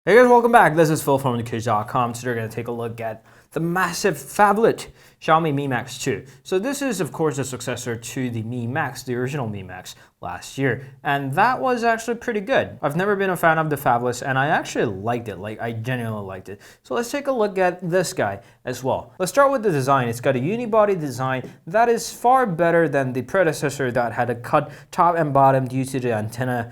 Hey guys, welcome back. This is Phil from underKG.com. Today we're going to take a look at the massive phablet Xiaomi Mi Max 2. So this is of course the successor to the Mi Max, the original Mi Max last year, and that was actually pretty good. I've never been a fan of the phablets and I actually liked it, I genuinely liked it. So let's take a look at this guy as well. Let's start with the design. It's got a unibody design that is far better than the predecessor that had a cut top and bottom due to the antenna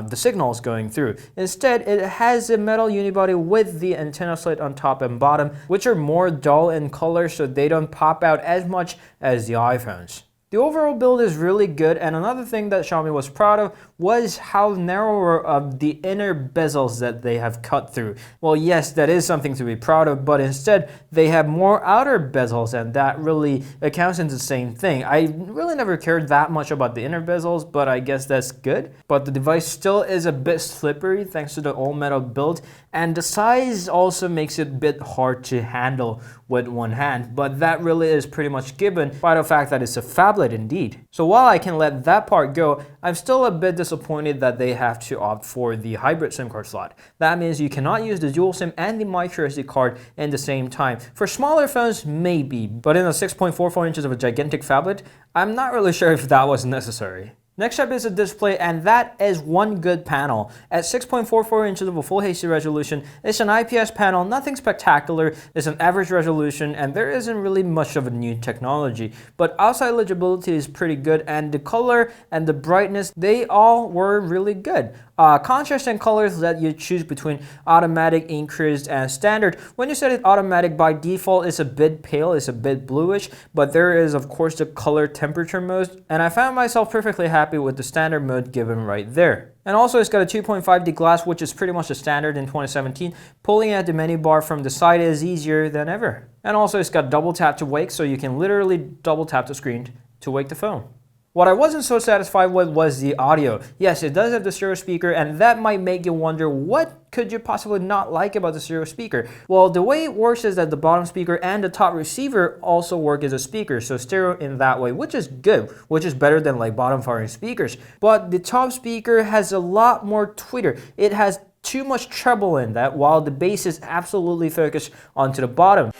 the signals going through. Instead, it has a metal unibody with the antenna slit on top and bottom, which are more dull in color so they don't pop out as much as the iPhones. The overall build is really good, and another thing that Xiaomi was proud of was how narrower of the inner bezels that they have cut through. Well, yes, that is something to be proud of, but instead they have more outer bezels, and that really accounts into the same thing. I really never cared that much about the inner bezels, but I guess that's good. But the device still is a bit slippery thanks to the all-metal build, and the size also makes it a bit hard to handle with one hand, but that really is pretty much given by the fact that it's a phablet indeed. So while I can let that part go, I'm still a bit disappointed that they have to opt for the hybrid SIM card slot. That means you cannot use the dual SIM and the micro SD card in the same time. For smaller phones, maybe, but in a 6.44 inches of a gigantic phablet, I'm not really sure if that was necessary. Next up is the display, and that is one good panel. At 6.44 inches of a full HD resolution, it's an IPS panel, nothing spectacular, it's an average resolution, and there isn't really much of a new technology. But outside legibility is pretty good, and the color and the brightness, they all were really good. Contrast and colors let you choose between automatic, increased, and standard. When you set it automatic, by default it's a bit pale, it's a bit bluish, but there is of course the color temperature mode, and I found myself perfectly happy with the standard mode given right there. And also it's got a 2.5D glass, which is pretty much the standard in 2017. Pulling at the menu bar from the side is easier than ever. And also it's got double tap to wake, so you can literally double tap the screen to wake the phone. What I wasn't so satisfied with was the audio. Yes, it does have the stereo speaker, and that might make you wonder what could you possibly not like about the stereo speaker. Well, the way it works is that the bottom speaker and the top receiver also work as a speaker, so stereo in that way, which is good, which is better than like bottom firing speakers. But the top speaker has a lot more tweeter. It has too much treble in that, while the bass is absolutely focused onto the bottom.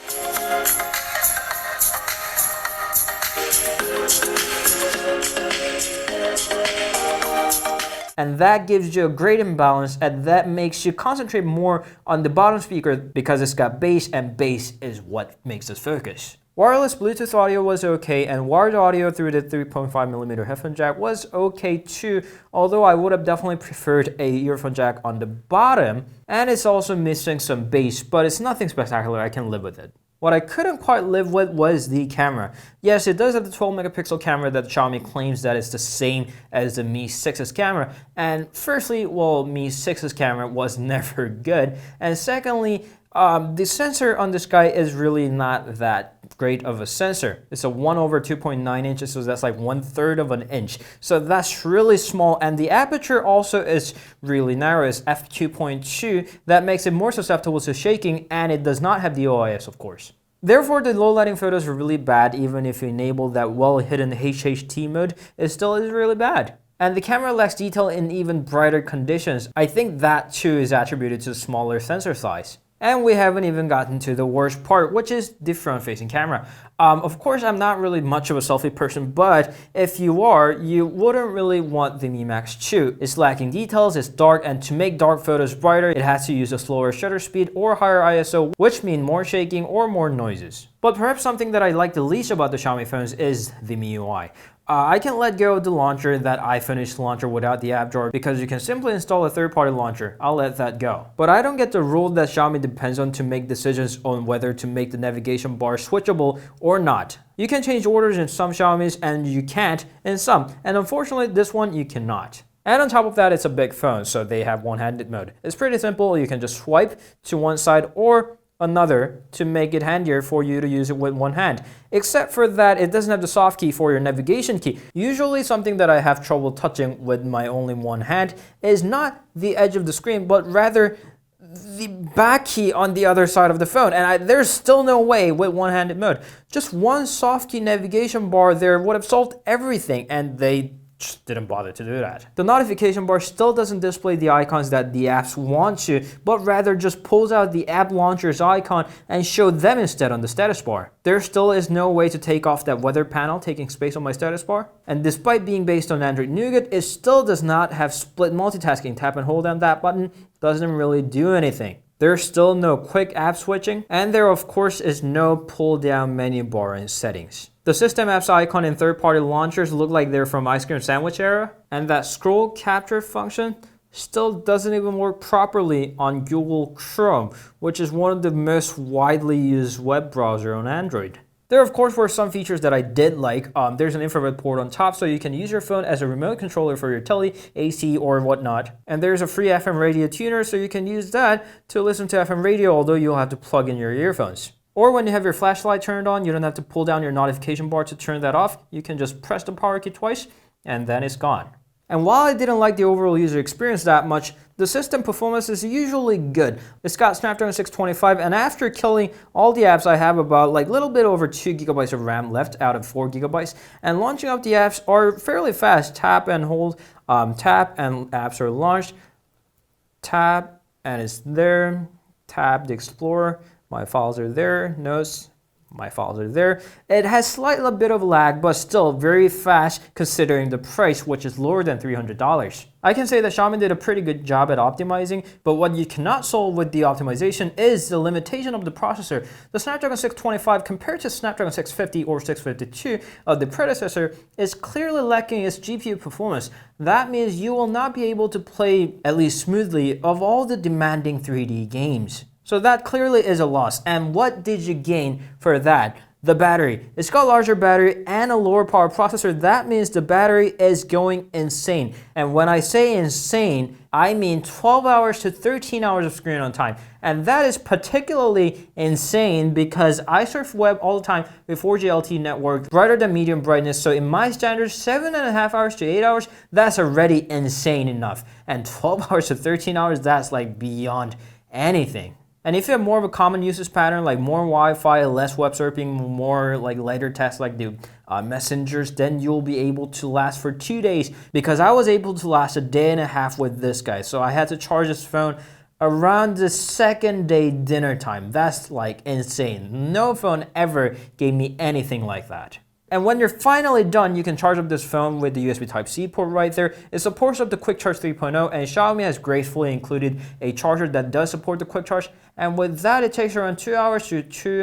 And that gives you a great imbalance, and that makes you concentrate more on the bottom speaker because it's got bass, and bass is what makes us focus. Wireless Bluetooth audio was okay, and wired audio through the 3.5mm headphone jack was okay too, although I would have definitely preferred a earphone jack on the bottom, and it's also missing some bass, but it's nothing spectacular, I can live with it. What I couldn't quite live with was the camera. Yes, it does have the 12 megapixel camera that Xiaomi claims that it's the same as the Mi 6's camera. And firstly, well, Mi 6's camera was never good. And secondly, the sensor on this guy is really not that great of a sensor. It's a 1/2.9 inches, so that's like 1/3 of an inch. So that's really small, and the aperture also is really narrow. It's f2.2. That makes it more susceptible to shaking, and it does not have the OIS, of course. Therefore, the low lighting photos are really bad. Even if you enable that well-hidden HHT mode, it still is really bad. And the camera lacks detail in even brighter conditions. I think that too is attributed to the smaller sensor size. And we haven't even gotten to the worst part, which is the front-facing camera. Of course, I'm not really much of a selfie person, but if you are, you wouldn't really want the Mi Max 2. It's lacking details, it's dark, and to make dark photos brighter, it has to use a slower shutter speed or higher ISO, which means more shaking or more noises. But perhaps something that I like the least about the Xiaomi phones is the MIUI. I can let go of the launcher, that iPhone launcher without the app drawer, because you can simply install a third-party launcher. I'll let that go. But I don't get the rule that Xiaomi depends on to make decisions on whether to make the navigation bar switchable or not. You can change orders in some Xiaomis and you can't in some, and unfortunately this one you cannot. And on top of that, it's a big phone, so they have one-handed mode. It's pretty simple. You can just swipe to one side or another to make it handier for you to use it with one hand. Except for that, it doesn't have the soft key for your navigation key. Usually something that I have trouble touching with my only one hand is not the edge of the screen, but rather the back key on the other side of the phone, and there's still no way with one-handed mode. Just one soft key navigation bar there would have solved everything, and they just didn't bother to do that. The notification bar still doesn't display the icons that the apps want to, but rather just pulls out the app launcher's icon and show them instead on the status bar. There still is no way to take off that weather panel taking space on my status bar. And despite being based on Android Nougat, it still does not have split multitasking. Tap and hold down that button doesn't really do anything. There's still no quick app switching, and there of course is no pull down menu bar in settings. The system apps icon in third-party launchers look like they're from ice cream sandwich era, and that scroll capture function still doesn't even work properly on Google Chrome, which is one of the most widely used web browser on Android. There of course were some features that I did like. There's an infrared port on top so you can use your phone as a remote controller for your telly, AC or whatnot. And there's a free FM radio tuner so you can use that to listen to FM radio, although you'll have to plug in your earphones. Or when you have your flashlight turned on, you don't have to pull down your notification bar to turn that off. You can just press the power key twice and then it's gone. And while I didn't like the overall user experience that much, the system performance is usually good. It's got Snapdragon 625, and after killing all the apps, I have about like a little bit over 2 GB of RAM left out of 4 GB. And launching up the apps are fairly fast. Tap and hold, tap and apps are launched. Tap and it's there. Tap the Explorer. My files are there. Notes. My files are there. It has slightly a bit of lag, but still very fast considering the price, which is lower than $300. I can say that Xiaomi did a pretty good job at optimizing, but what you cannot solve with the optimization is the limitation of the processor. The Snapdragon 625 compared to Snapdragon 650 or 652 of the predecessor is clearly lacking its GPU performance. That means you will not be able to play, at least smoothly, of all the demanding 3D games. So that clearly is a loss. And what did you gain for that? The battery. It's got a larger battery and a lower power processor. That means the battery is going insane. And when I say insane, I mean 12 hours to 13 hours of screen on time. And that is particularly insane because I surf web all the time with 4G LTE network, brighter than medium brightness. So in my standards, 7.5 hours to 8 hours, that's already insane enough. And 12 hours to 13 hours, that's like beyond anything. And if you have more of a common usage pattern, like more Wi-Fi, less web surfing, more like lighter tasks like the messengers, then you'll be able to last for 2 days, because I was able to last a day and a half with this guy. So I had to charge this phone around the second day dinner time. That's like insane. No phone ever gave me anything like that. And when you're finally done, you can charge up this phone with the USB Type-C port right there. It supports up the Quick Charge 3.0, and Xiaomi has gracefully included a charger that does support the Quick Charge. And with that, it takes around 2 hours to 2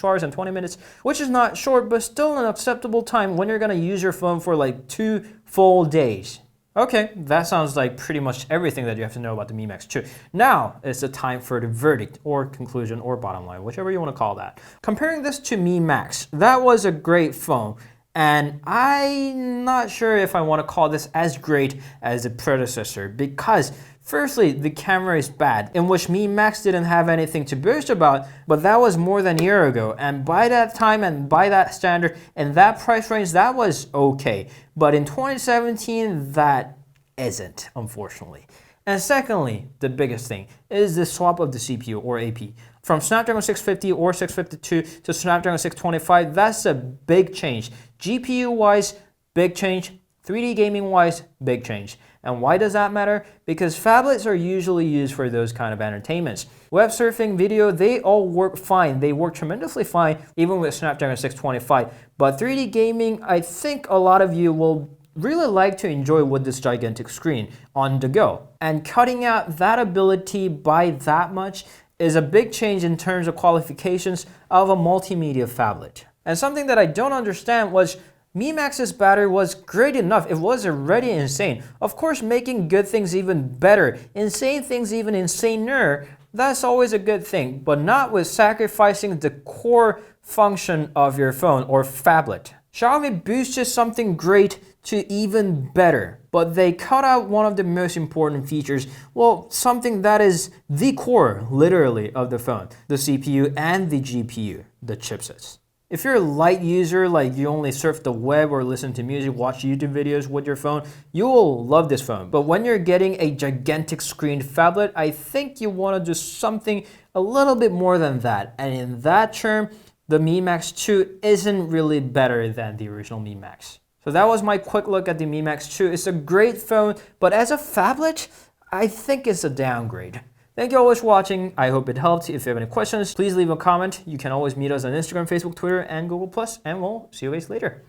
hours and 20 minutes, which is not short, but still an acceptable time when you're gonna use your phone for like 2 full days. Okay, that sounds like pretty much everything that you have to know about the Mi Max 2. Now it's the time for the verdict or conclusion or bottom line, whichever you want to call that. Comparing this to Mi Max, that was a great phone, and I'm not sure if I want to call this as great as the predecessor, because firstly, the camera is bad, in which Mi Max didn't have anything to boast about, but that was more than a year ago. And by that time and by that standard and that price range, that was okay. But in 2017, that isn't, unfortunately. And secondly, the biggest thing is the swap of the CPU or AP. From Snapdragon 650 or 652 to Snapdragon 625, that's a big change. GPU-wise, big change. 3D gaming-wise, big change. And why does that matter? Because phablets are usually used for those kind of entertainments. Web surfing, video, they all work fine. They work tremendously fine, even with Snapdragon 625. But 3D gaming, I think a lot of you will really like to enjoy with this gigantic screen on the go. And cutting out that ability by that much is a big change in terms of qualifications of a multimedia phablet. And something that I don't understand was Mi Max's battery was great enough. It was already insane. Of course, making good things even better, insane things even insaner, that's always a good thing, but not with sacrificing the core function of your phone or phablet. Xiaomi boosted something great to even better, but they cut out one of the most important features, well, something that is the core, literally, of the phone, the CPU and the GPU, the chipsets. If you're a light user, like you only surf the web or listen to music, watch YouTube videos with your phone, you will love this phone. But when you're getting a gigantic screen phablet, I think you want to do something a little bit more than that. And in that term, the Mi Max 2 isn't really better than the original Mi Max. So that was my quick look at the Mi Max 2. It's a great phone, but as a phablet, I think it's a downgrade. Thank you always for watching. I hope it helped. If you have any questions, please leave a comment. You can always meet us on Instagram, Facebook, Twitter, and Google+, and we'll see you guys later.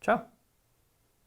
Ciao.